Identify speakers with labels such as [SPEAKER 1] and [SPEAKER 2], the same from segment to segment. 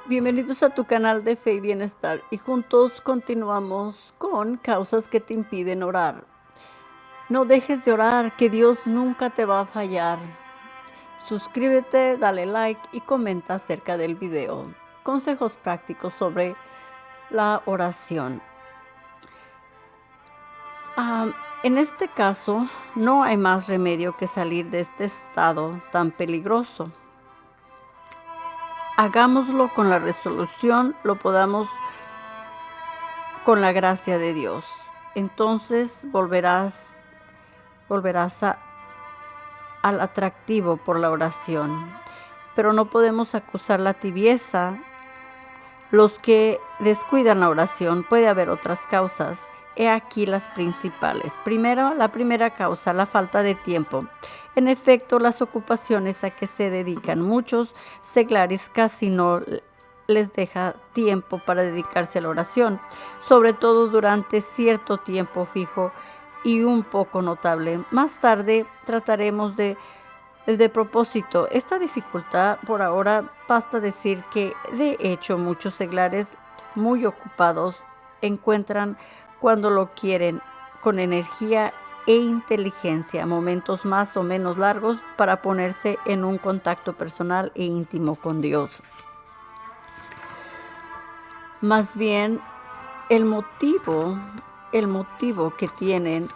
[SPEAKER 1] Bienvenidos a tu canal de Fe y Bienestar y juntos continuamos con causas que te impiden orar. No dejes de orar, que Dios nunca te va a fallar. Suscríbete, dale like y comenta acerca del video. Consejos prácticos sobre la oración. En este caso, no hay más remedio que salir de este estado tan peligroso. Hagámoslo con la resolución, lo podamos con la gracia de Dios. Entonces volverás al atractivo por la oración. Pero no podemos acusar la tibieza. Los que descuidan la oración, puede haber otras causas. He aquí las principales. Primero, la primera causa, la falta de tiempo. En efecto, las ocupaciones a que se dedican muchos seglares casi no les deja tiempo para dedicarse a la oración, sobre todo durante cierto tiempo fijo y un poco notable. Más tarde trataremos de propósito esta dificultad. Por ahora basta decir que de hecho muchos seglares muy ocupados encuentran cuando lo quieren con energía e inteligencia momentos más o menos largos para ponerse en un contacto personal e íntimo con Dios. Más bien, el motivo que tienen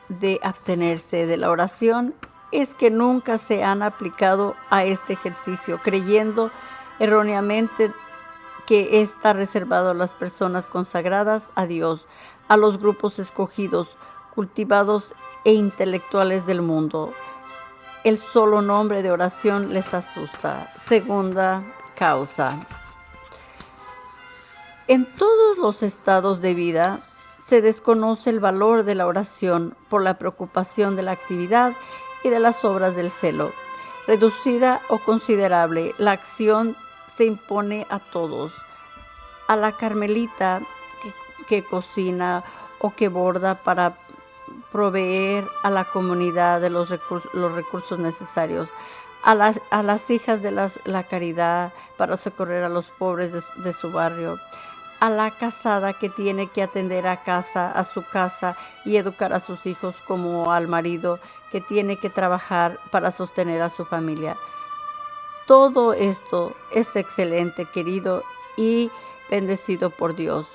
[SPEAKER 1] de abstenerse de la oración es que nunca se han aplicado a este ejercicio, creyendo erróneamente que está reservado a las personas consagradas a Dios, a los grupos escogidos, cultivados e intelectuales del mundo. El solo nombre de oración les asusta. Segunda causa. En todos los estados de vida se desconoce el valor de la oración por la preocupación de la actividad y de las obras del celo. Reducida o considerable, la acción se impone a todos. A la carmelita que cocina o que borda para proveer a la comunidad de los recursos necesarios. A las hijas de la caridad para socorrer a los pobres de su barrio. A la casada que tiene que atender a su casa y educar a sus hijos, como al marido que tiene que trabajar para sostener a su familia. Todo esto es excelente, querido y bendecido por Dios.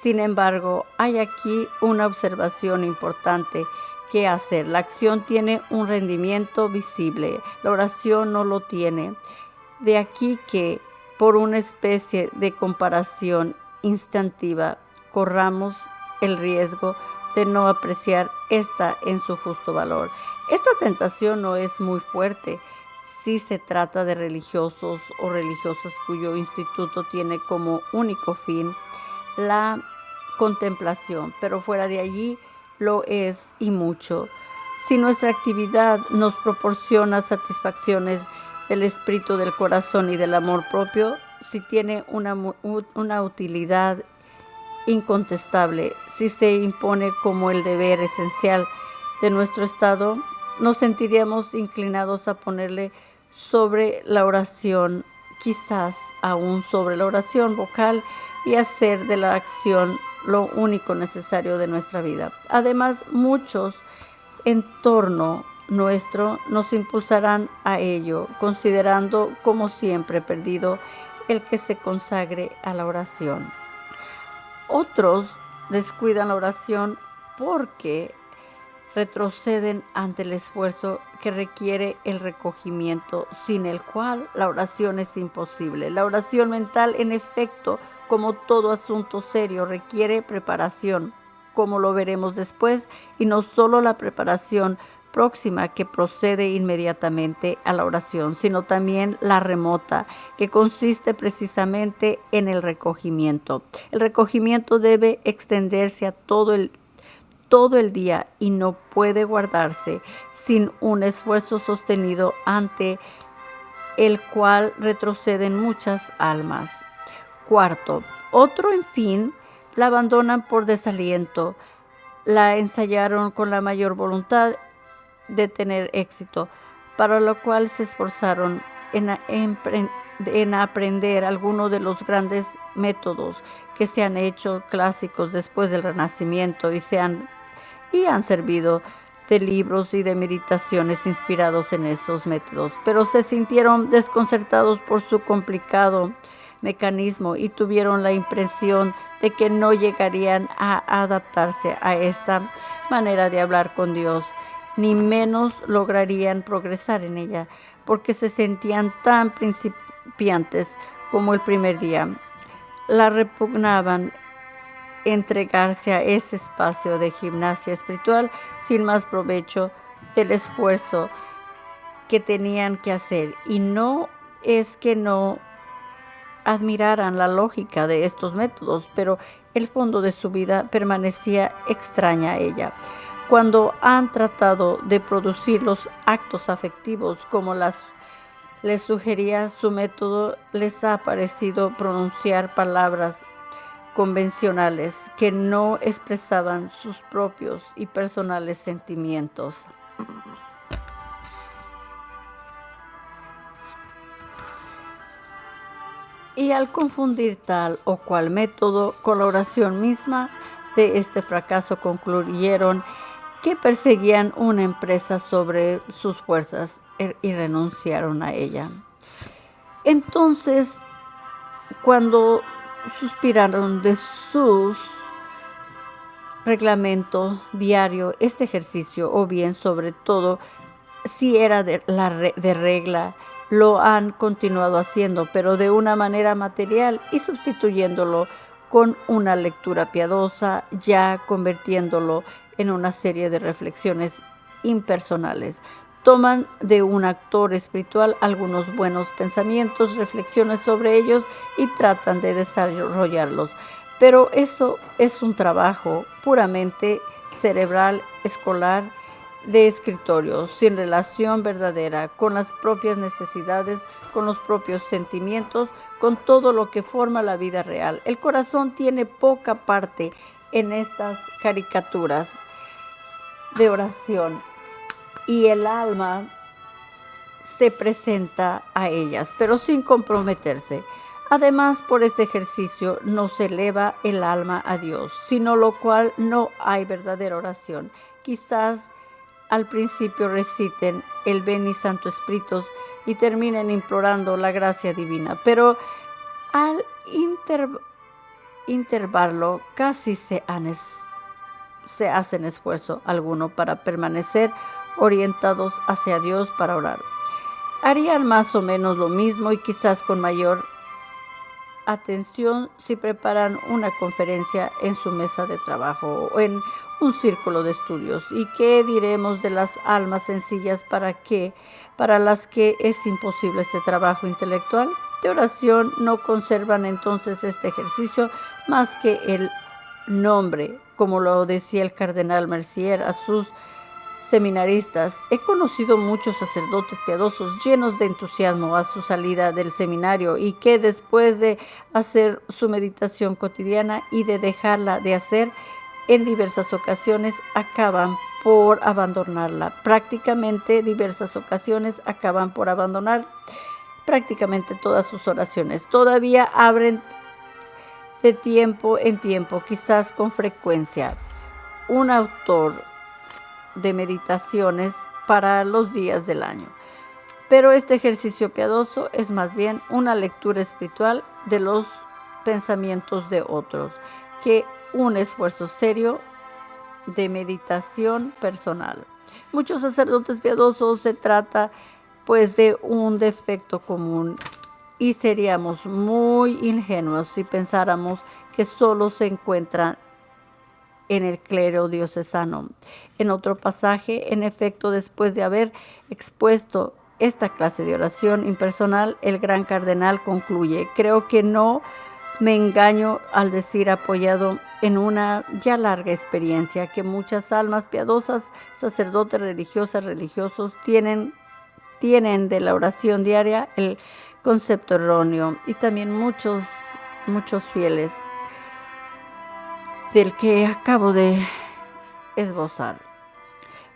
[SPEAKER 1] Sin embargo, hay aquí una observación importante que hacer. La acción tiene un rendimiento visible, la oración no lo tiene. De aquí que, por una especie de comparación instintiva, corramos el riesgo de no apreciar esta en su justo valor. Esta tentación no es muy fuerte si se trata de religiosos o religiosas cuyo instituto tiene como único fin la contemplación, pero fuera de allí lo es y mucho. Si nuestra actividad nos proporciona satisfacciones del espíritu, del corazón y del amor propio, si tiene una utilidad incontestable, si se impone como el deber esencial de nuestro estado, nos sentiríamos inclinados a ponerle sobre la oración, quizás aún sobre la oración vocal, y hacer de la acción lo único necesario de nuestra vida. Además, muchos en torno nuestro nos impulsarán a ello, considerando como siempre perdido el que se consagre a la oración. Otros descuidan la oración porque retroceden ante el esfuerzo que requiere el recogimiento, sin el cual la oración es imposible. La oración mental, en efecto, como todo asunto serio, requiere preparación, como lo veremos después, y no solo la preparación próxima que procede inmediatamente a la oración, sino también la remota, que consiste precisamente en el recogimiento. El recogimiento debe extenderse a todo el día y no puede guardarse sin un esfuerzo sostenido ante el cual retroceden muchas almas. Cuarto, otro, en fin, la abandonan por desaliento, la ensayaron con la mayor voluntad de tener éxito, para lo cual se esforzaron en en aprender algunos de los grandes métodos que se han hecho clásicos después del Renacimiento y han servido de libros y de meditaciones inspirados en esos métodos, pero se sintieron desconcertados por su complicado mecanismo y tuvieron la impresión de que no llegarían a adaptarse a esta manera de hablar con Dios, ni menos lograrían progresar en ella, porque se sentían tan principiantes como el primer día. La repugnaban entregarse a ese espacio de gimnasia espiritual sin más provecho del esfuerzo que tenían que hacer. Y no es que no admiraran la lógica de estos métodos, pero el fondo de su vida permanecía extraña a ella. Cuando han tratado de producir los actos afectivos como les sugería su método, les ha parecido pronunciar palabras convencionales que no expresaban sus propios y personales sentimientos. Y al confundir tal o cual método con la oración misma, de este fracaso concluyeron que perseguían una empresa sobre sus fuerzas y renunciaron a ella. Entonces, cuando suspiraron de sus reglamento diario este ejercicio, o bien sobre todo si era de regla, lo han continuado haciendo, pero de una manera material y sustituyéndolo con una lectura piadosa, ya convirtiéndolo en una serie de reflexiones impersonales. Toman de un actor espiritual algunos buenos pensamientos, reflexiones sobre ellos y tratan de desarrollarlos. Pero eso es un trabajo puramente cerebral, escolar, de escritorio, sin relación verdadera con las propias necesidades, con los propios sentimientos, con todo lo que forma la vida real. El corazón tiene poca parte en estas caricaturas de oración y el alma se presenta a ellas, pero sin comprometerse. Además, por este ejercicio no se eleva el alma a Dios, sino lo cual no hay verdadera oración. Quizás al principio reciten el Veni Santo Spiritus y terminen implorando la gracia divina, pero al intervalo casi se hacen esfuerzo alguno para permanecer orientados hacia Dios para orar. Harían más o menos lo mismo y quizás con mayor atención si preparan una conferencia en su mesa de trabajo o en un círculo de estudios. ¿Y qué diremos de las almas sencillas para las que es imposible este trabajo intelectual de oración? No conservan entonces este ejercicio más que el nombre, como lo decía el cardenal Mercier a sus seminaristas. He conocido muchos sacerdotes piadosos llenos de entusiasmo a su salida del seminario y que después de hacer su meditación cotidiana y de dejarla de hacer en diversas ocasiones acaban por abandonarla. Diversas ocasiones acaban por abandonar prácticamente todas sus oraciones. Todavía abren de tiempo en tiempo, quizás con frecuencia, un autor de meditaciones para los días del año. Pero este ejercicio piadoso es más bien una lectura espiritual de los pensamientos de otros que un esfuerzo serio de meditación personal. Muchos sacerdotes piadosos se trata pues de un defecto común y seríamos muy ingenuos si pensáramos que solo se encuentran en el clero diocesano. En otro pasaje, en efecto, después de haber expuesto esta clase de oración impersonal, el gran cardenal concluye: creo que no me engaño al decir, apoyado en una ya larga experiencia, que muchas almas piadosas, sacerdotes, religiosos, tienen de la oración diaria el concepto erróneo, y también muchos fieles del que acabo de esbozar.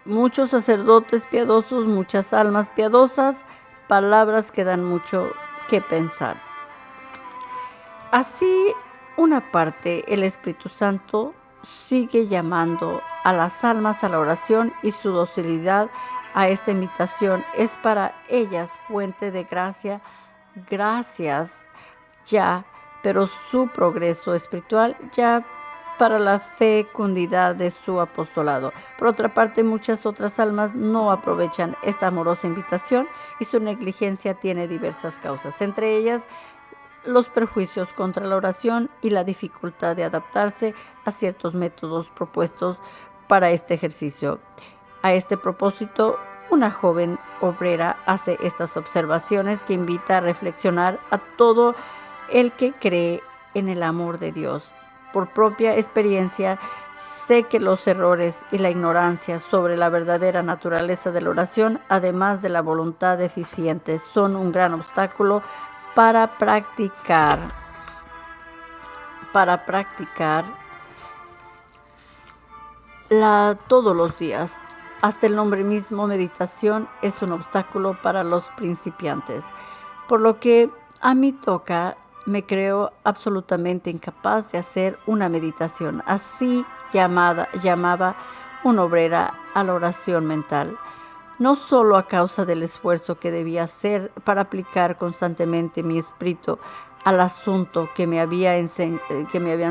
[SPEAKER 1] Muchos sacerdotes piadosos, muchas almas piadosas, palabras que dan mucho qué pensar. Así, una parte, el Espíritu Santo sigue llamando a las almas a la oración y su docilidad a esta invitación es para ellas fuente de gracias ya, pero su progreso espiritual ya para la fecundidad de su apostolado. Por otra parte, muchas otras almas no aprovechan esta amorosa invitación y su negligencia tiene diversas causas, entre ellas los prejuicios contra la oración y la dificultad de adaptarse a ciertos métodos propuestos para este ejercicio. A este propósito, una joven obrera hace estas observaciones que invita a reflexionar a todo el que cree en el amor de Dios. Por propia experiencia, sé que los errores y la ignorancia sobre la verdadera naturaleza de la oración, además de la voluntad deficiente, son un gran obstáculo para practicar todos los días. Hasta el nombre mismo, meditación, es un obstáculo para los principiantes. Por lo que a mí toca, me creo absolutamente incapaz de hacer una meditación. Así llamaba una obrera a la oración mental. No solo a causa del esfuerzo que debía hacer para aplicar constantemente mi espíritu al asunto que me habían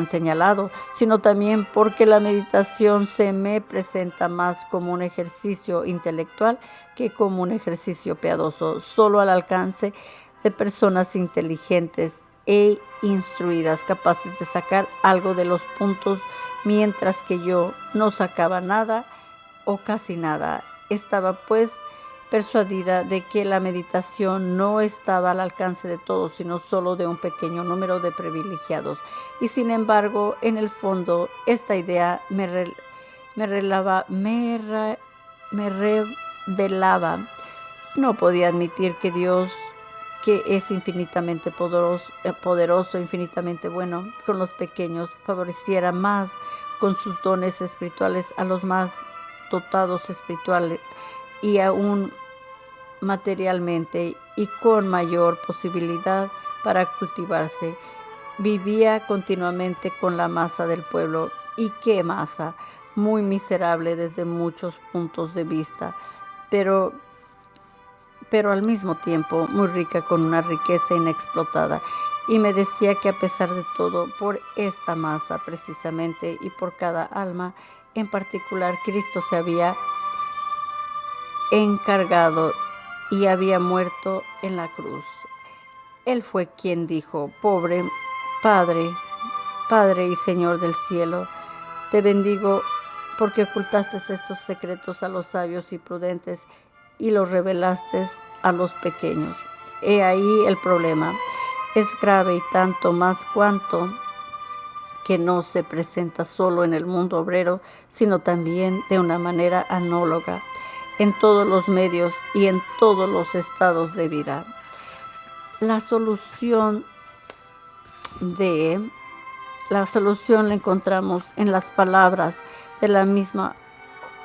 [SPEAKER 1] señalado, sino también porque la meditación se me presenta más como un ejercicio intelectual que como un ejercicio piadoso, solo al alcance de personas inteligentes e instruidas, capaces de sacar algo de los puntos, mientras que yo no sacaba nada o casi nada. Estaba pues persuadida de que la meditación no estaba al alcance de todos, sino solo de un pequeño número de privilegiados. Y sin embargo, en el fondo, esta idea me revelaba. No podía admitir que Dios, que es infinitamente poderoso, infinitamente bueno con los pequeños, favoreciera más con sus dones espirituales a los más dotados espirituales y aún materialmente y con mayor posibilidad para cultivarse. Vivía continuamente con la masa del pueblo. ¿Y qué masa? Muy miserable desde muchos puntos de vista, pero al mismo tiempo muy rica, con una riqueza inexplotada. Y me decía que a pesar de todo, por esta masa precisamente y por cada alma en particular, Cristo se había encargado y había muerto en la cruz. Él fue quien dijo: pobre Padre y Señor del cielo, te bendigo porque ocultaste estos secretos a los sabios y prudentes y los revelaste a los pequeños. He ahí el problema. Es grave y tanto más cuanto que no se presenta solo en el mundo obrero, sino también de una manera análoga en todos los medios y en todos los estados de vida. La solución la encontramos en las palabras de la misma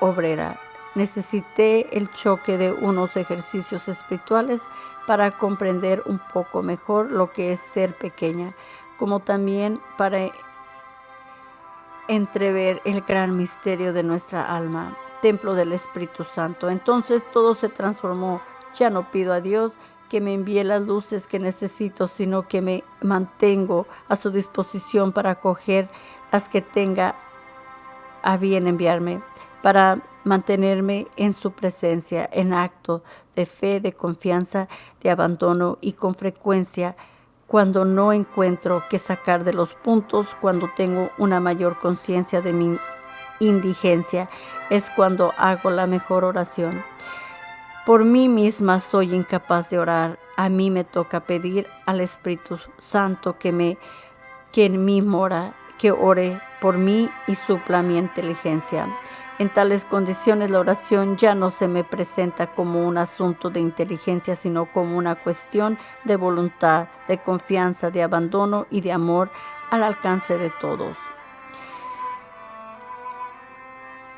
[SPEAKER 1] obrera. Necesité el choque de unos ejercicios espirituales para comprender un poco mejor lo que es ser pequeña, como también para entrever el gran misterio de nuestra alma, templo del Espíritu Santo. Entonces todo se transformó. Ya no pido a Dios que me envíe las luces que necesito, sino que me mantengo a su disposición para acoger las que tenga a bien enviarme, para mantenerme en su presencia, en acto de fe, de confianza, de abandono, y con frecuencia, cuando no encuentro qué sacar de los puntos, cuando tengo una mayor conciencia de mi indigencia, es cuando hago la mejor oración. Por mí misma soy incapaz de orar. A mí me toca pedir al Espíritu Santo que en mí mora, que ore por mí y supla mi inteligencia. En tales condiciones la oración ya no se me presenta como un asunto de inteligencia, sino como una cuestión de voluntad, de confianza, de abandono y de amor al alcance de todos.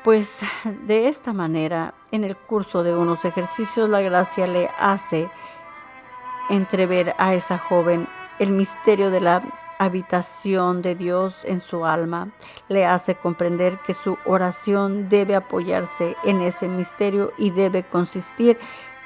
[SPEAKER 1] Pues de esta manera, en el curso de unos ejercicios, la gracia le hace entrever a esa joven el misterio de la habitación de Dios en su alma. Le hace comprender que su oración debe apoyarse en ese misterio y debe consistir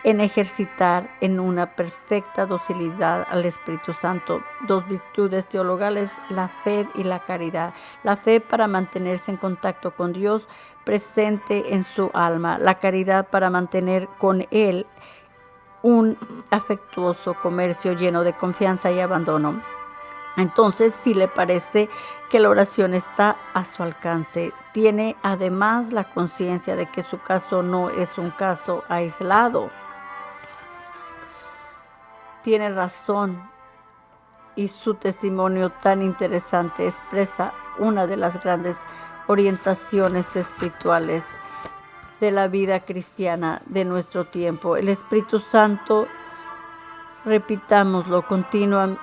[SPEAKER 1] en ejercitar en una perfecta docilidad al Espíritu Santo. Dos virtudes teologales, la fe y la caridad. La fe para mantenerse en contacto con Dios presente en su alma. La caridad para mantener con Él un afectuoso comercio lleno de confianza y abandono. Entonces, si le parece que la oración está a su alcance, tiene además la conciencia de que su caso no es un caso aislado. Tiene razón y su testimonio tan interesante expresa una de las grandes orientaciones espirituales de la vida cristiana de nuestro tiempo. El Espíritu Santo, repitámoslo, continúa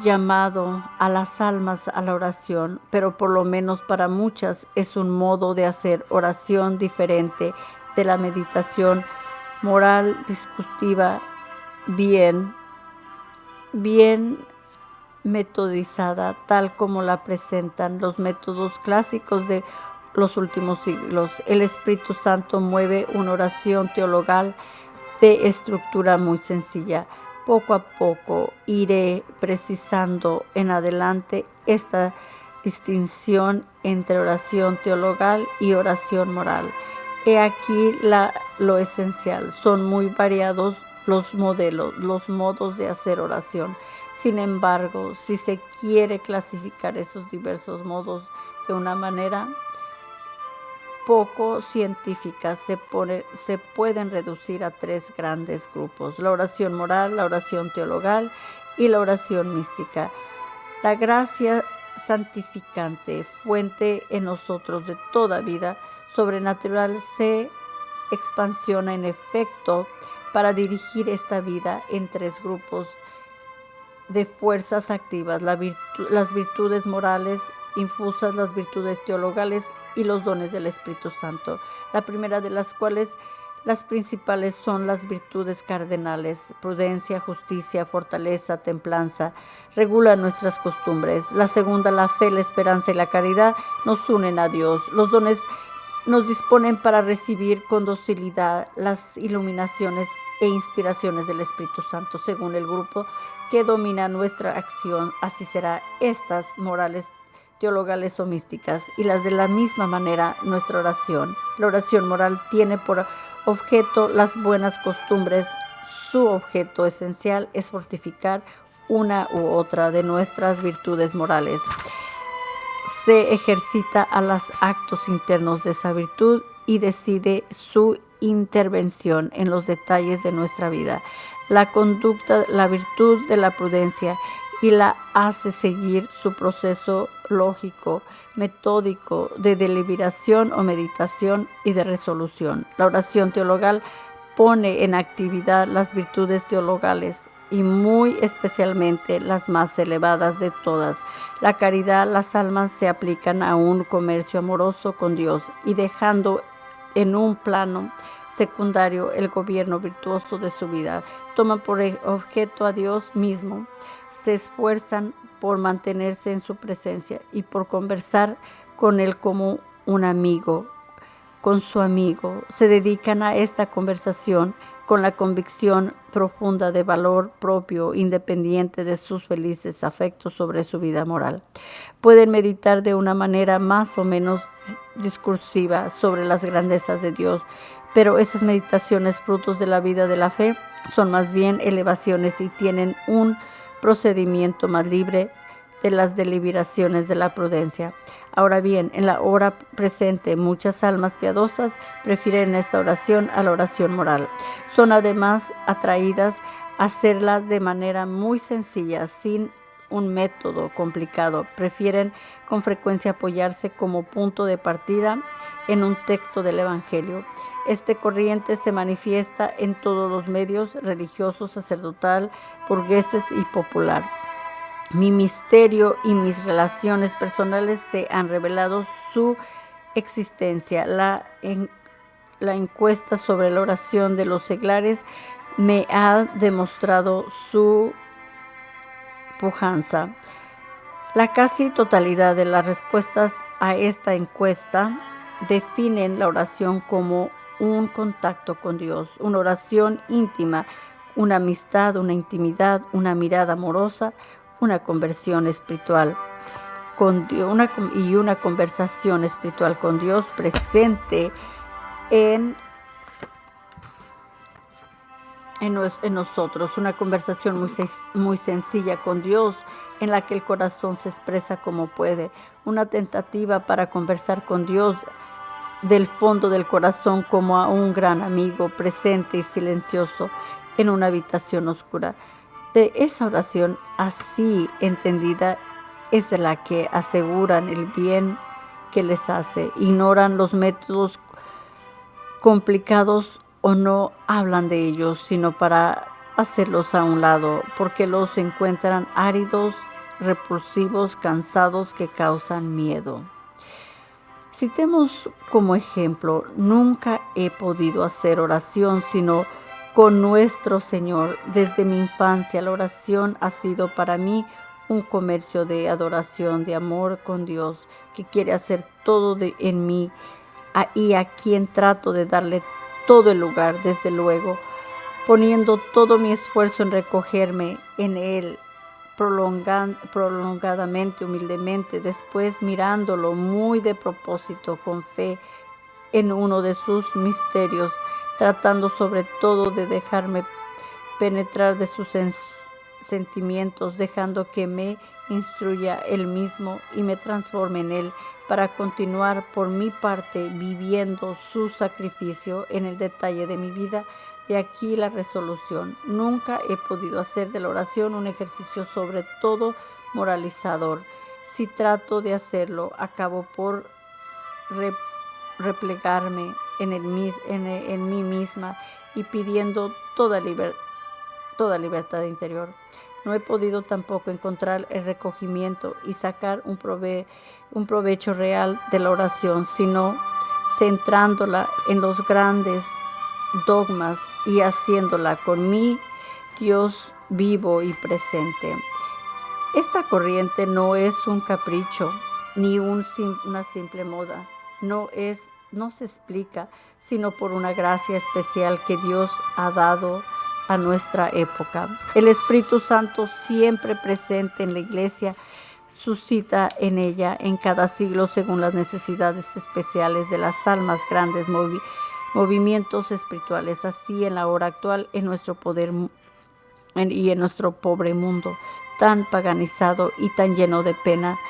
[SPEAKER 1] llamado a las almas a la oración, pero por lo menos para muchas es un modo de hacer oración diferente de la meditación moral discutiva bien metodizada, tal como la presentan los métodos clásicos de los últimos siglos. El Espíritu Santo mueve una oración teologal de estructura muy sencilla. Poco a poco iré precisando en adelante esta distinción entre oración teologal y oración moral. He aquí lo esencial. Son muy variados los modelos, los modos de hacer oración. Sin embargo, si se quiere clasificar esos diversos modos de una manera poco científica, se pueden reducir a tres grandes grupos: la oración moral, la oración teologal y la oración mística. La gracia santificante, fuente en nosotros de toda vida sobrenatural, se expansiona en efecto para dirigir esta vida en tres grupos de fuerzas activas: las virtudes morales infusas, las virtudes teologales y los dones del Espíritu Santo. La primera de las cuales, las principales, son las virtudes cardenales: prudencia, justicia, fortaleza, templanza, regulan nuestras costumbres. La segunda, la fe, la esperanza y la caridad, nos unen a Dios. Los dones nos disponen para recibir con docilidad las iluminaciones e inspiraciones del Espíritu Santo según el grupo que domina nuestra acción. Así será estas morales, teologales o místicas, y las de la misma manera nuestra oración. La oración moral tiene por objeto las buenas costumbres. Su objeto esencial es fortificar una u otra de nuestras virtudes morales. Se ejercita a los actos internos de esa virtud y decide su intervención en los detalles de nuestra vida. La conducta, la virtud de la prudencia, y la hace seguir su proceso lógico, metódico, de deliberación o meditación y de resolución. La oración teologal pone en actividad las virtudes teologales y muy especialmente las más elevadas de todas. La caridad. Las almas se aplican a un comercio amoroso con Dios y dejando en un plano secundario el gobierno virtuoso de su vida. Toman por objeto a Dios mismo. Se esfuerzan por mantenerse en su presencia y por conversar con Él como un amigo, con su amigo. Se dedican a esta conversación con la convicción profunda de valor propio, independiente de sus felices afectos sobre su vida moral. Pueden meditar de una manera más o menos discursiva sobre las grandezas de Dios, pero esas meditaciones, frutos de la vida de la fe, son más bien elevaciones y tienen un procedimiento más libre de las deliberaciones de la prudencia. Ahora bien, en la hora presente, muchas almas piadosas prefieren esta oración a la oración moral. Son además atraídas a hacerla de manera muy sencilla, sin un método complicado. Prefieren con frecuencia apoyarse como punto de partida en un texto del Evangelio. Esta corriente se manifiesta en todos los medios: religioso, sacerdotal, burgueses y popular. Mi misterio y mis relaciones personales se han revelado su existencia. La encuesta sobre la oración de los seglares me ha demostrado su pujanza. La casi totalidad de las respuestas a esta encuesta definen la oración como un contacto con Dios, una oración íntima, una amistad, una intimidad, una mirada amorosa, una conversión espiritual con Dios, una conversación espiritual con Dios presente en nosotros, una conversación muy sencilla con Dios, en la que el corazón se expresa como puede, una tentativa para conversar con Dios del fondo del corazón como a un gran amigo presente y silencioso en una habitación oscura. De esa oración así entendida es de la que aseguran el bien que les hace, ignoran los métodos complicados o no hablan de ellos, sino para hacerlos a un lado, porque los encuentran áridos, repulsivos, cansados, que causan miedo. Citemos como ejemplo: nunca he podido hacer oración sino con nuestro Señor. Desde mi infancia la oración ha sido para mí un comercio de adoración, de amor con Dios, que quiere hacer todo en mí, y a quien trato de darle todo el lugar, desde luego, poniendo todo mi esfuerzo en recogerme en Él prolongadamente, humildemente, después mirándolo muy de propósito, con fe en uno de sus misterios, tratando sobre todo de dejarme penetrar de sus sentimientos, dejando que me instruya Él mismo y me transforme en Él, para continuar por mi parte viviendo su sacrificio en el detalle de mi vida. De aquí la resolución: nunca he podido hacer de la oración un ejercicio sobre todo moralizador. Si trato de hacerlo, acabo por replegarme en mí misma y pidiendo toda libertad interior. No he podido tampoco encontrar el recogimiento y sacar un provecho real de la oración, sino centrándola en los grandes dogmas y haciéndola con mi Dios vivo y presente. Esta corriente no es un capricho ni una simple moda. No se explica sino por una gracia especial que Dios ha dado a nuestra época. El Espíritu Santo, siempre presente en la Iglesia, suscita en ella en cada siglo, según las necesidades especiales de las almas, grandes movimientos espirituales. Así, en la hora actual, en nuestro pobre mundo tan paganizado y tan lleno de pena,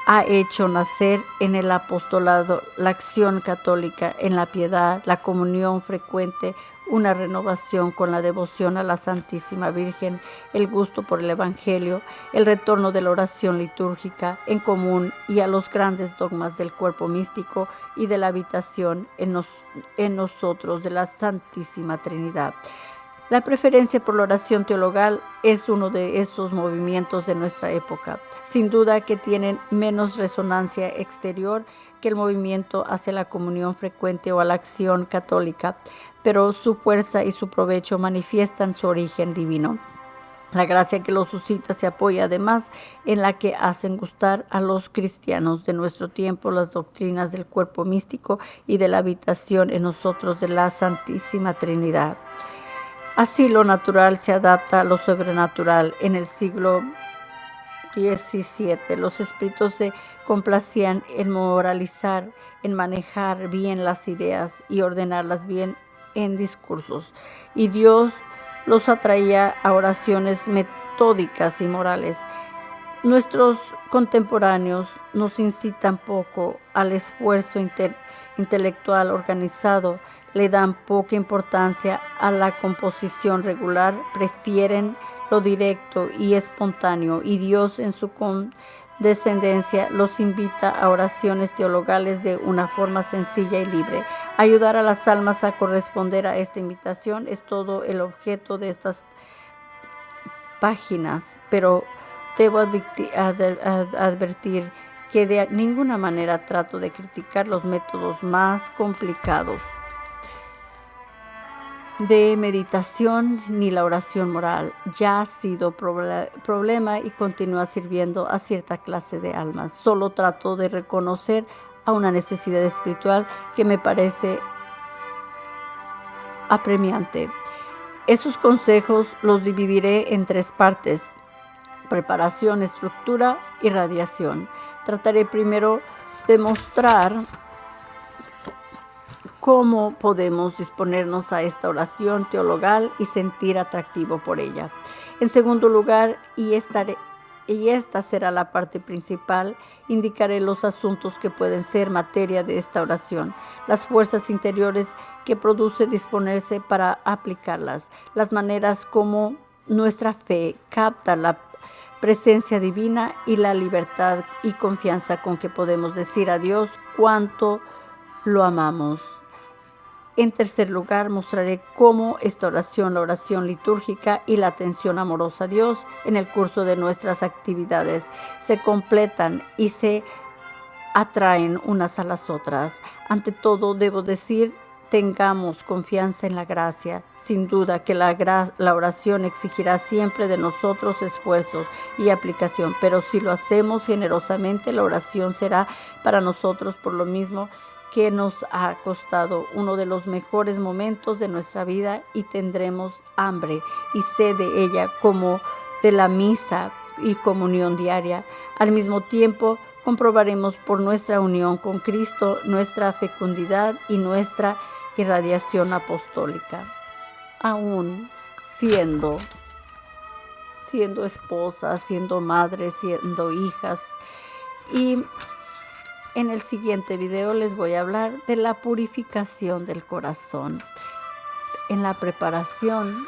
[SPEAKER 1] ha hecho nacer en el apostolado la acción católica, en la piedad, la comunión frecuente, una renovación con la devoción a la Santísima Virgen, el gusto por el Evangelio, el retorno de la oración litúrgica en común y a los grandes dogmas del cuerpo místico y de la habitación en nosotros de la Santísima Trinidad. La preferencia por la oración teologal es uno de esos movimientos de nuestra época, sin duda que tienen menos resonancia exterior que el movimiento hacia la comunión frecuente o a la acción católica, pero su fuerza y su provecho manifiestan su origen divino. La gracia que los suscita se apoya además en la que hacen gustar a los cristianos de nuestro tiempo las doctrinas del cuerpo místico y de la habitación en nosotros de la Santísima Trinidad. Así lo natural se adapta a lo sobrenatural. En el siglo XVII los espíritus se complacían en moralizar, en manejar bien las ideas y ordenarlas bien en discursos, y Dios los atraía a oraciones metódicas y morales. Nuestros contemporáneos nos incitan poco al esfuerzo intelectual organizado, le dan poca importancia a la composición regular, prefieren lo directo y espontáneo, y Dios en su condescendencia los invita a oraciones teologales de una forma sencilla y libre. Ayudar a las almas a corresponder a esta invitación es todo el objeto de estas páginas, pero debo advertir que de ninguna manera trato de criticar los métodos más complicados. de meditación ni la oración moral ya ha sido problema y continúa sirviendo a cierta clase de almas. Solo trato de reconocer a una necesidad espiritual que me parece apremiante. Esos consejos los dividiré en 3 partes: preparación, estructura y radiación. Trataré primero de mostrar cómo podemos disponernos a esta oración teologal y sentir atractivo por ella. En segundo lugar, y esta será la parte principal, indicaré los asuntos que pueden ser materia de esta oración, las fuerzas interiores que produce disponerse para aplicarlas, las maneras como nuestra fe capta la presencia divina y la libertad y confianza con que podemos decir a Dios cuánto lo amamos. En tercer lugar, mostraré cómo esta oración, la oración litúrgica y la atención amorosa a Dios en el curso de nuestras actividades se completan y se atraen unas a las otras. Ante todo, debo decir, tengamos confianza en la gracia. Sin duda que la oración exigirá siempre de nosotros esfuerzos y aplicación, pero si lo hacemos generosamente, la oración será para nosotros por lo mismo que nos ha costado uno de los mejores momentos de nuestra vida y tendremos hambre y sed de ella como de la misa y comunión diaria. Al mismo tiempo, comprobaremos por nuestra unión con Cristo nuestra fecundidad y nuestra irradiación apostólica. Aún siendo esposas, siendo madres, siendo hijas. Y en el siguiente video les voy a hablar de la purificación del corazón en la preparación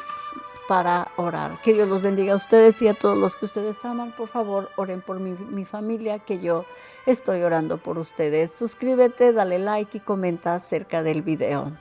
[SPEAKER 1] para orar. Que Dios los bendiga a ustedes y a todos los que ustedes aman. Por favor, oren por mi familia, que yo estoy orando por ustedes. Suscríbete, dale like y comenta acerca del video.